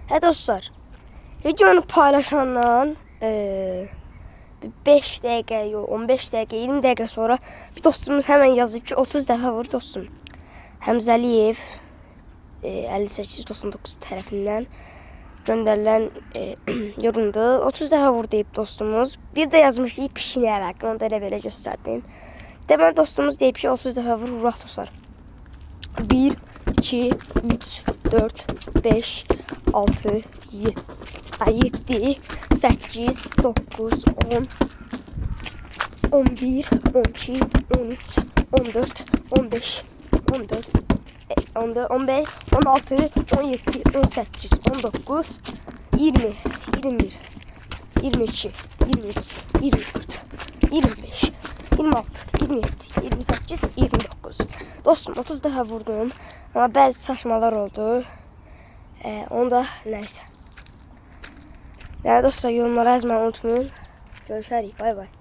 Hə dostlar, videonu paylaşandan 5 dəqiqə, yox 15 dəqiqə, 20 dəqiqə sonra bir dostumuz hemen yazıb ki 30 dəfə vur dostum. Həmzəliyev 5899 tərəfindən göndərilən yorumdu. 30 dəfə vur deyib dostumuz. Bir də yazmış ki pişinə əlaqə, onu da elə belə göstərdim. Deməli dostumuz deyib ki 30 dəfə vur, vuraq dostlar. 1, 2, 3, 4, 5, 6, 7, 8, 9, 10, 11, 12, 13, 14, 15, 14, 15, 16, 17, 18, 19, 20, 21, 22, 23, 24, 25, 26, 27, 28, 29. Dostum 30 dəfə vurdum. Ama bəzi saçmalar oldu. Onda neyse. Yani dostlar yorumlara yazmayı unutmayın. Görüşərik. Bay bay.